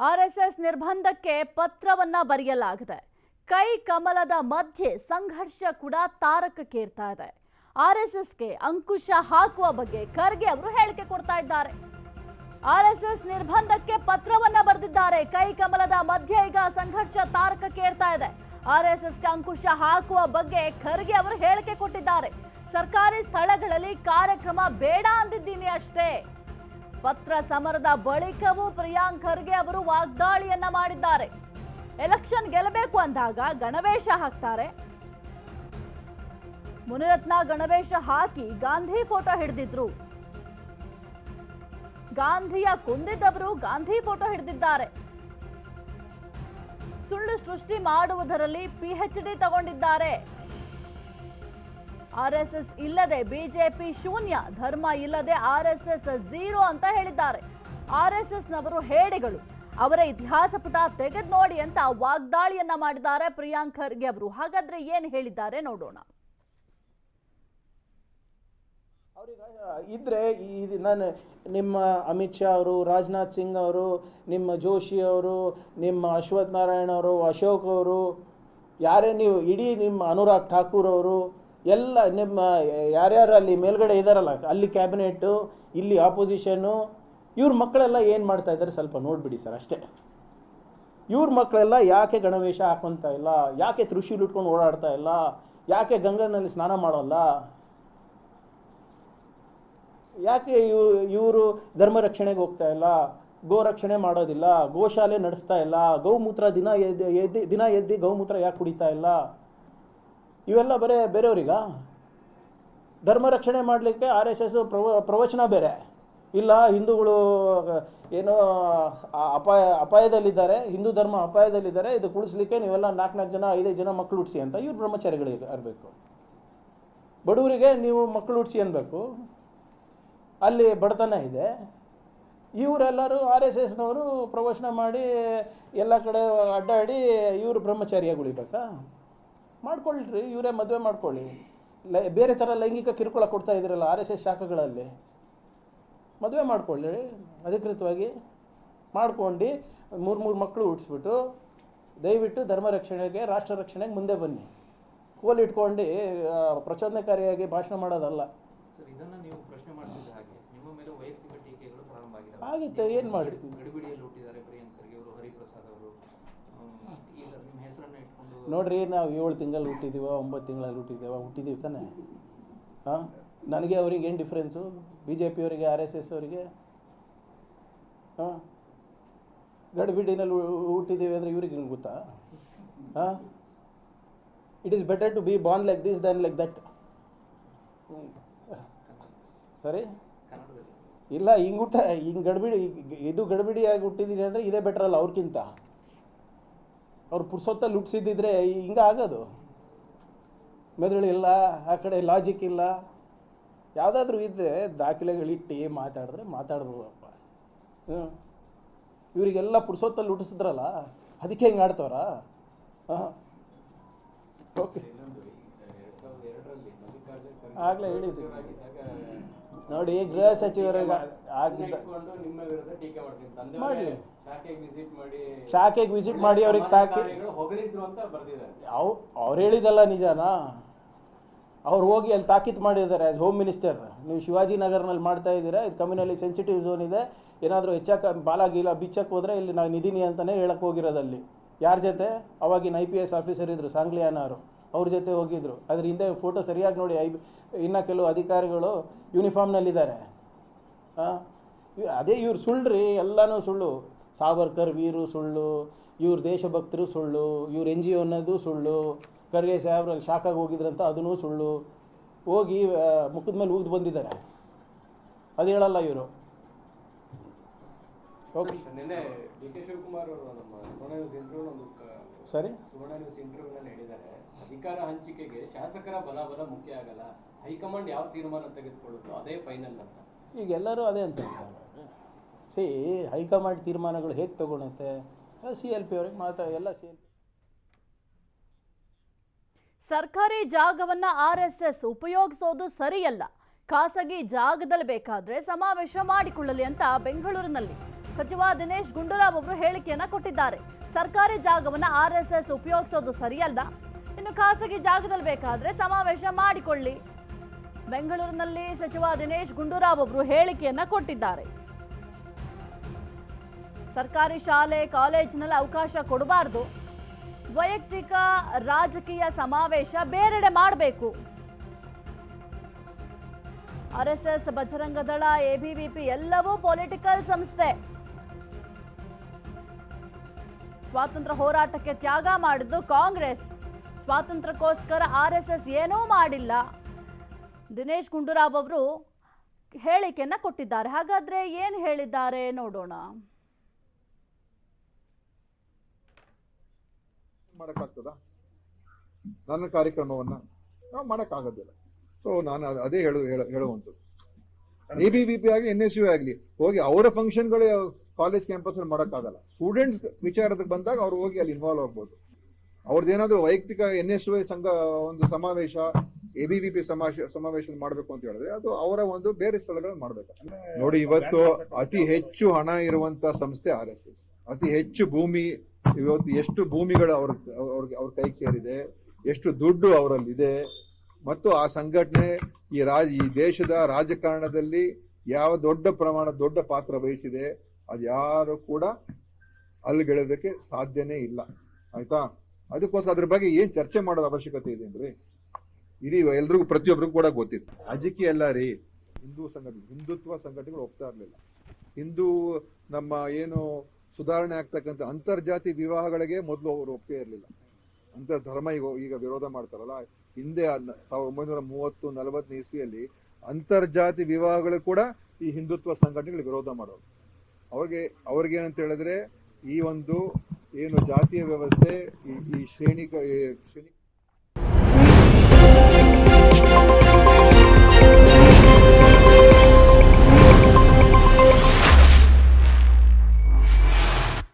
RSS ನಿರ್ಬಂಧಕ್ಕೆ ಪತ್ರವನ್ನ ಬರೆಯಲಾಗಿದೆ. ಕೈ ಕಮಲದ ಮಧ್ಯೆ ಸಂಘರ್ಷ ಕೂಡ ತಾರಕಕ್ಕೇರ್ತಾ ಇದೆ. ಆರ್ಎಸ್ಎಸ್ಗೆ ಅಂಕುಶ ಹಾಕುವ ಬಗ್ಗೆ ಖರ್ಗೆ ಅವರು ಹೇಳಿಕೆ ಕೊಡ್ತಾ ಇದ್ದಾರೆ. ಆರ್ಎಸ್ಎಸ್ ನಿರ್ಬಂಧಕ್ಕೆ ಪತ್ರವನ್ನ ಬರೆದಿದ್ದಾರೆ. ಕೈ ಕಮಲದ ಮಧ್ಯೆ ಈಗ ಸಂಘರ್ಷ ತಾರಕಕ್ಕೇರ್ತಾ ಇದೆ. ಆರ್ಎಸ್ಎಸ್ಗೆ ಅಂಕುಶ ಹಾಕುವ ಬಗ್ಗೆ ಖರ್ಗೆ ಅವರು ಹೇಳಿಕೆ ಕೊಟ್ಟಿದ್ದಾರೆ. ಸರ್ಕಾರಿ ಸ್ಥಳಗಳಲ್ಲಿ ಕಾರ್ಯಕ್ರಮ ಬೇಡ ಅಂದಿದ್ದೀನಿ ಅಷ್ಟೇ. ಪತ್ರ ಸಮರದ ಬಳಿಕವೂ ಪ್ರಿಯಾಂಕ್ ಖರ್ಗೆ ಅವರು ವಾಗ್ದಾಳಿಯನ್ನ ಮಾಡಿದ್ದಾರೆ. ಎಲೆಕ್ಷನ್ ಗೆಲ್ಲಬೇಕು ಅಂದಾಗ ಗಣವೇಶ ಹಾಕ್ತಾರೆ. ಮುನಿರತ್ನ ಗಣವೇಶ ಹಾಕಿ ಗಾಂಧಿ ಫೋಟೋ ಹಿಡಿದಿದ್ರು. ಗಾಂಧಿಯ ಕೊಂದಿದ್ದವರು ಗಾಂಧಿ ಫೋಟೋ ಹಿಡಿದಿದ್ದಾರೆ. ಸುಳ್ಳು ಸೃಷ್ಟಿ ಮಾಡುವುದರಲ್ಲಿ PhD ತಗೊಂಡಿದ್ದಾರೆ. ಆರ್ಎಸ್ಎಸ್ ಇಲ್ಲದೆ ಬಿಜೆಪಿ ಶೂನ್ಯ, ಧರ್ಮ ಇಲ್ಲದೆ ಆರ್ಎಸ್ಎಸ್ ಝೀರೋ ಅಂತ ಹೇಳಿದ್ದಾರೆ. ಆರ್ಎಸ್ಎಸ್ ನವರು ಹೇಡಿಗಳು, ಅವರ ಇತಿಹಾಸ ಪುಟ ತೆಗೆದು ನೋಡಿ ಅಂತ ವಾಗ್ದಾಳಿಯನ್ನ ಮಾಡಿದ್ದಾರೆ ಪ್ರಿಯಾಂಕ್ ಖರ್ಗೆ ಅವರು. ಹಾಗಾದ್ರೆ ಏನ್ ಹೇಳಿದ್ದಾರೆ ನೋಡೋಣ. ಇದ್ರೆ ನಾನು ನಿಮ್ಮ ಅಮಿತ್ ಶಾ ಅವರು, ರಾಜನಾಥ್ ಸಿಂಗ್ ಅವರು, ನಿಮ್ಮ ಜೋಶಿ ಅವರು, ನಿಮ್ಮ ಅಶ್ವಥ್ ನಾರಾಯಣ ಅವರು, ಅಶೋಕ್ ಅವರು, ಯಾರೇ ನೀವು ಇಡೀ ನಿಮ್ಮ ಅನುರಾಗ್ ಠಾಕೂರ್ ಅವರು ಎಲ್ಲ ನಿಮ್ಮ ಯಾರ್ಯಾರು ಅಲ್ಲಿ ಮೇಲ್ಗಡೆ ಇದ್ದಾರಲ್ಲ, ಅಲ್ಲಿ ಕ್ಯಾಬಿನೆಟ್ಟು, ಇಲ್ಲಿ ಆಪೋಸಿಷನ್ನು, ಇವ್ರ ಮಕ್ಕಳೆಲ್ಲ ಏನು ಮಾಡ್ತಾ ಇದ್ದಾರೆ ಸ್ವಲ್ಪ ನೋಡಿಬಿಡಿ ಸರ್ ಅಷ್ಟೇ. ಇವ್ರ ಮಕ್ಕಳೆಲ್ಲ ಯಾಕೆ ಗಣವೇಶ ಹಾಕೊತಾ ಇಲ್ಲ, ಯಾಕೆ ತ್ರಿಶೂಲ್ ಇಟ್ಕೊಂಡು ಓಡಾಡ್ತಾ ಇಲ್ಲ, ಯಾಕೆ ಗಂಗನಲ್ಲಿ ಸ್ನಾನ ಮಾಡೋಲ್ಲ, ಯಾಕೆ ಇವರು ಧರ್ಮ ರಕ್ಷಣೆಗೆ ಹೋಗ್ತಾ ಇಲ್ಲ, ಗೋ ರಕ್ಷಣೆ ಮಾಡೋದಿಲ್ಲ, ಗೋಶಾಲೆ ನಡೆಸ್ತಾ ಇಲ್ಲ, ಗೌಮೂತ್ರ ದಿನ ಎದ್ದು ಗೌಮೂತ್ರ ಯಾಕೆ ಕುಡಿತಾ ಇಲ್ಲ, ಇವೆಲ್ಲ ಬರೇ ಬೇರೆಯವ್ರಿಗ? ಧರ್ಮ ರಕ್ಷಣೆ ಮಾಡಲಿಕ್ಕೆ RSS ಪ್ರವಚನ ಬೇರೆ ಇಲ್ಲ. ಹಿಂದೂಗಳು ಏನೋ ಅಪಾಯದಲ್ಲಿದ್ದಾರೆ, ಹಿಂದೂ ಧರ್ಮ ಅಪಾಯದಲ್ಲಿದ್ದಾರೆ, ಇದು ಉಳಿಸ್ಲಿಕ್ಕೆ ನೀವೆಲ್ಲ 4 ಜನ 5 ಜನ ಮಕ್ಕಳು ಹುಟ್ಟಿಸಿ ಅಂತ ಇವ್ರು ಬ್ರಹ್ಮಚಾರಿಗಳಿಗೆ ಇರಬೇಕು. ಬಡವರಿಗೆ ನೀವು ಮಕ್ಕಳು ಹುಟ್ಟಿಸಿ ಅನ್ಬೇಕು, ಅಲ್ಲಿ ಬಡತನ ಇದೆ. ಇವರೆಲ್ಲರೂ RSSನವರು ಪ್ರವಚನ ಮಾಡಿ ಎಲ್ಲ ಕಡೆ ಅಡ್ಡಾಡಿ ಇವರು ಬ್ರಹ್ಮಚಾರಿಯಾಗಿ ಉಳಿಬೇಕಾ? ಮಾಡ್ಕೊಳ್ರಿ, ಇವರೇ ಮದುವೆ ಮಾಡ್ಕೊಳ್ಳಿ. ಬೇರೆ ಥರ ಲೈಂಗಿಕ ಕಿರುಕುಳ ಕೊಡ್ತಾ ಇದ್ದೀರಲ್ಲ RSS ಶಾಖೆಗಳಲ್ಲಿ, ಮದುವೆ ಮಾಡ್ಕೊಳ್ಳಿ ಅಧಿಕೃತವಾಗಿ. ಮಾಡ್ಕೊಂಡು 3 ಮಕ್ಕಳು ಹುಟ್ಟಿಸ್ಬಿಟ್ಟು ದಯವಿಟ್ಟು ಧರ್ಮ ರಕ್ಷಣೆಗೆ, ರಾಷ್ಟ್ರ ರಕ್ಷಣೆಗೆ ಮುಂದೆ ಬನ್ನಿ. ಕೋಲಿಟ್ಕೊಂಡು ಪ್ರಚೋದನಕಾರಿಯಾಗಿ ಭಾಷಣ ಮಾಡೋದಲ್ಲ. ಆಗುತ್ತೆ, ಏನು ಮಾಡ್ತೀವಿ. ನೋಡ್ರಿ, ನಾವು 7 ತಿಂಗಳು ಹುಟ್ಟಿದ್ದೀವ, 9 ತಿಂಗಳಲ್ಲಿ ಹುಟ್ಟಿದ್ದೀವಿ ತಾನೆ. ಹಾಂ, ನನಗೆ ಅವ್ರಿಗೆ ಏನು ಡಿಫ್ರೆನ್ಸು? BJP ಅವರಿಗೆ, RSS ಅವರಿಗೆ? ಹಾಂ, ಗಡಿಬಿಡಿನಲ್ಲಿ ಹುಟ್ಟಿದ್ದೀವಿ ಅಂದರೆ ಇವ್ರಿಗೆ ಹಿಂಗೆ ಗೊತ್ತಾ? ಹಾಂ, it is better to be born like this than like that. ಸರಿ ಇಲ್ಲ, ಹಿಂಗೆ ಗಡಿಬಿಡಿಯಾಗಿ ಹುಟ್ಟಿದ್ದೀನಿ ಅಂದರೆ ಇದೇ ಬೆಟರ್ ಅಲ್ಲ ಅವ್ರಿಗಿಂತ. ಅವ್ರು ಪುರ್ಸೊತ್ತಲ್ಲಿ ಹುಟ್ಟಿಸಿದ್ದಿದ್ರೆ ಹಿಂಗೆ ಆಗೋದು. ಮೆದುಳು ಇಲ್ಲ, ಆ ಕಡೆ ಲಾಜಿಕ್ ಇಲ್ಲ. ಯಾವುದಾದ್ರೂ ಇದ್ದರೆ ದಾಖಲೆಗಳಿಟ್ಟು ಮಾತಾಡ್ಬೋದಪ್ಪ. ಇವರಿಗೆಲ್ಲ ಪುರ್ಸೊತ್ತಲ್ಲಿ ಹುಟ್ಟಿಸಿದ್ರಲ್ಲ, ಅದಕ್ಕೆ ಹಿಂಗೆ ಆಡ್ತವ್ರ? ಹಾಂ, ಓಕೆ. ಆಗಲೇ ಹೇಳಿದ್ವಿ ನೋಡಿ, ಗೃಹ ಸಚಿವರಿಗೆ ಆಗಿದ್ದ ಮಾಡಲಿ, ಶಾಖೆಗೆ ವಿಸಿಟ್ ಮಾಡಿ ಅವ್ರಿಗೆ ತಾಕಿ ಅವ್ರು ಹೇಳಿದಲ್ಲ ನಿಜನಾ? ಅವ್ರು ಹೋಗಿ ಅಲ್ಲಿ ತಾಕೀತು ಮಾಡಿದ್ದಾರೆ ಆ್ಯಸ್ ಹೋಮ್ ಮಿನಿಸ್ಟರ್. ನೀವು ಶಿವಾಜಿ ನಗರ್ನಲ್ಲಿ ಮಾಡ್ತಾ ಇದ್ದೀರಾ, ಇದು ಕಮ್ಯುನಲಿ ಸೆನ್ಸಿಟಿವ್ ಝೋನ್ ಇದೆ, ಏನಾದರೂ ಬಾಲಾಗಿಲ್ಲ ಬಿಚ್ಚಕ್ಕೆ ಹೋದರೆ ಇಲ್ಲಿ ನಾವು ನಿಧಿನಿ ಅಂತಲೇ ಹೇಳಕ್ಕೆ ಹೋಗಿರೋದಲ್ಲಿ. ಯಾರ ಜೊತೆ? ಅವಾಗಿನ IPS ಆಫೀಸರ್ ಇದ್ದರು, ಸಾಂಗ್ಲಿಯಾನವರು, ಅವ್ರ ಜೊತೆ ಹೋಗಿದ್ರು. ಅದ್ರ ಹಿಂದೆ ಫೋಟೋ ಸರಿಯಾಗಿ ನೋಡಿ. ಇನ್ನು ಕೆಲವು ಅಧಿಕಾರಿಗಳು ಯೂನಿಫಾರ್ಮ್ನಲ್ಲಿದ್ದಾರೆ. ಹಾಂ, ಅದೇ ಇವ್ರು ಸುಳ್ಳ್ರಿ, ಎಲ್ಲನೂ ಸುಳ್ಳು. ಸಾವರ್ಕರ್ ವೀರು ಸುಳ್ಳು, ಇವ್ರು ದೇಶಭಕ್ತರು ಸುಳ್ಳು, ಇವ್ರು NGO ಅನ್ನೋದು ಸುಳ್ಳು, ಖರ್ಗೆ ಸಾಹೇಬ್ರಲ್ಲಿ ಶಾಖಾಗಿ ಹೋಗಿದ್ರಂತ ಅದನ್ನೂ ಸುಳ್ಳು. ಹೋಗಿ ಮುಖದ ಮೇಲೆ ಊದು ಬಂದಿದ್ದಾರೆ, ಅದು ಹೇಳಲ್ಲ ಇವರು. ಓಕೆ, DK ಶಿವಕುಮಾರ್ ಅವರು ನಮ್ಮ ಸುವರ್ಣ ನ್ಯೂಸ್ ಇಂಟರ್ವ್ಯೂ ಸರಿ ಸುವರ್ಣ ನ್ಯೂಸ್ ಇಂಟರ್ವ್ಯೂನಲ್ಲಿ ಹೇಳಿದ್ದಾರೆ, ಅಧಿಕಾರ ಹಂಚಿಕೆಗೆ ಶಾಸಕರ ಬಲ ಮುಖ್ಯ ಆಗಲ್ಲ, ಹೈಕಮಾಂಡ್ ಯಾವ ತೀರ್ಮಾನ ತೆಗೆದುಕೊಳ್ಳುತ್ತೋ ಅದೇ ಫೈನಲ್ ಅಂತ. ಈಗ ಎಲ್ಲರೂ ಅದೇ ಅಂತ ಹೇಳ್ತಾರೆ. ಹೈಕಮಾಂಡ್ ತೀರ್ಮಾನಗಳು ಹೇಗೆ ತಗೊಳುತ್ತೆ? CLP ಅವ್ರಿಗೆ ಎಲ್ಲ CLP. ಸರ್ಕಾರಿ ಜಾಗವನ್ನ RSS ಉಪಯೋಗಿಸೋದು ಸರಿಯಲ್ಲ. ಖಾಸಗಿ ಜಾಗದಲ್ಲಿ ಬೇಕಾದ್ರೆ ಸಮಾವೇಶ ಮಾಡಿಕೊಳ್ಳಲಿ ಅಂತ ಬೆಂಗಳೂರಿನಲ್ಲಿ ಸಚಿವ ದಿನೇಶ್ ಗುಂಡೂರಾವ್ ಅವರು ಹೇಳಿಕೆಯನ್ನ ಕೊಟ್ಟಿದ್ದಾರೆ. ಸರ್ಕಾರಿ ಜಾಗವನ್ನ ಆರ್ಎಸ್ಎಸ್ ಉಪಯೋಗಿಸೋದು ಸರಿಯಲ್ಲ, ಇನ್ನು ಖಾಸಗಿ ಜಾಗದಲ್ಲಿ ಬೇಕಾದ್ರೆ ಸಮಾವೇಶ ಮಾಡಿಕೊಳ್ಳಿ. ಬೆಂಗಳೂರಿನಲ್ಲಿ ಸಚಿವ ದಿನೇಶ್ ಗುಂಡೂರಾವ್ ಅವರು ಹೇಳಿಕೆಯನ್ನ ಕೊಟ್ಟಿದ್ದಾರೆ. ಸರ್ಕಾರಿ ಶಾಲೆ ಕಾಲೇಜಿನಲ್ಲಿ ಅವಕಾಶ ಕೊಡಬಾರ್ದು, ವೈಯಕ್ತಿಕ ರಾಜಕೀಯ ಸಮಾವೇಶ ಬೇರೆಡೆ ಮಾಡಬೇಕು. ಆರ್ಎಸ್ಎಸ್, ಬಜರಂಗದಳ, ಎಬಿವಿಪಿ ಎಲ್ಲವೂ ಪೊಲಿಟಿಕಲ್ ಸಂಸ್ಥೆ. ಸ್ವಾತಂತ್ರ್ಯ ಹೋರಾಟಕ್ಕೆ ತ್ಯಾಗ ಮಾಡಿದ್ದು ಕಾಂಗ್ರೆಸ್. ಸ್ವಾತಂತ್ರ್ಯಕ್ಕೋಸ್ಕರ ಆರ್ಎಸ್ಎಸ್ ಏನೂ ಮಾಡಿಲ್ಲ. ದಿನೇಶ್ ಗುಂಡೂರಾವ್ ಅವರು ಹೇಳಿಕೆಯನ್ನ ಕೊಟ್ಟಿದ್ದಾರೆ. ಹಾಗಾದ್ರೆ ಏನು ಹೇಳಿದ್ದಾರೆ ನೋಡೋಣ. ಮಾಡಕ್ಕಾಗ್ತದ? ನನ್ನ ಕಾರ್ಯಕ್ರಮವನ್ನ ನಾವು ಮಾಡಕ್ಕಾಗೋದಿಲ್ಲ. ಸೊ ನಾನು ಅದೇ ಹೇಳುವಂಥದ್ದು. ಎಬಿವಿಪಿ ಆಗಿ NSU ಆಗಲಿ ಹೋಗಿ ಅವರ ಫಂಕ್ಷನ್ಗಳು ಕಾಲೇಜ್ ಕ್ಯಾಂಪಸ್ ಅಲ್ಲಿ ಮಾಡಕ್ಕಾಗಲ್ಲ. ಸ್ಟೂಡೆಂಟ್ಸ್ ವಿಚಾರಕ್ಕೆ ಬಂದಾಗ ಅವ್ರು ಹೋಗಿ ಅಲ್ಲಿ ಇನ್ವಾಲ್ವ್ ಆಗ್ಬೋದು. ಅವ್ರದ್ದೇನಾದ್ರೂ ವೈಯಕ್ತಿಕ NSU ಸಂಘ ಒಂದು ಸಮಾವೇಶ, ಎಬಿವಿಪಿ ಸಮಾವೇಶ ಮಾಡಬೇಕು ಅಂತ ಹೇಳಿದ್ರೆ ಅದು ಅವರ ಒಂದು ಬೇರೆ ಸ್ಥಳಗಳಲ್ಲಿ ಮಾಡ್ಬೇಕು. ನೋಡಿ, ಇವತ್ತು ಅತಿ ಹೆಚ್ಚು ಹಣ ಇರುವಂತ ಸಂಸ್ಥೆ RSS. ಅತಿ ಹೆಚ್ಚು ಭೂಮಿ, ಇವತ್ತು ಎಷ್ಟು ಭೂಮಿಗಳು ಅವ್ರ ಕೈಗೆ ಸೇರಿದೆ, ಎಷ್ಟು ದುಡ್ಡು ಅವರಲ್ಲಿದೆ, ಮತ್ತು ಆ ಸಂಘಟನೆ ಈ ದೇಶದ ರಾಜಕಾರಣದಲ್ಲಿ ಯಾವ ದೊಡ್ಡ ಪಾತ್ರ ವಹಿಸಿದೆ, ಅದು ಯಾರು ಕೂಡ ಅಲ್ಲಿಗೆಳೋದಕ್ಕೆ ಸಾಧ್ಯನೇ ಇಲ್ಲ. ಆಯ್ತಾ? ಅದಕ್ಕೋಸ್ಕರ ಅದ್ರ ಬಗ್ಗೆ ಏನ್ ಚರ್ಚೆ ಮಾಡೋದು ಅವಶ್ಯಕತೆ ಇದೆ ಅಂದ್ರೆ ಇಡೀ ಎಲ್ರಿಗೂ ಪ್ರತಿಯೊಬ್ಬರಿಗೂ ಕೂಡ ಗೊತ್ತಿದೆ. ರಾಜಕೀಯ ಅಲ್ಲ ರೀ, ಹಿಂದುತ್ವ ಸಂಘಟನೆಗಳು ಒಪ್ತಾ ಇರ್ಲಿಲ್ಲ. ನಮ್ಮ ಏನು ಸುಧಾರಣೆ ಆಗ್ತಕ್ಕಂಥ ಅಂತರ್ಜಾತಿ ವಿವಾಹಗಳಿಗೆ ಮೊದಲು ಅವರು ಒಪ್ಪೇ ಇರಲಿಲ್ಲ. ಧರ್ಮ ಈಗ ವಿರೋಧ ಮಾಡ್ತಾರಲ್ಲ, ಹಿಂದೆ 1930-40 ಇಸ್ವಿಯಲ್ಲಿ ಅಂತರ್ಜಾತಿ ವಿವಾಹಗಳು ಕೂಡ ಈ ಹಿಂದುತ್ವ ಸಂಘಟನೆಗಳು ವಿರೋಧ ಮಾಡೋರು. ಅವ್ರಿಗೇನಂತ ಹೇಳಿದ್ರೆ ಈ ಒಂದು ಏನು ಜಾತಿಯ ವ್ಯವಸ್ಥೆ, ಈ ಶ್ರೇಣಿ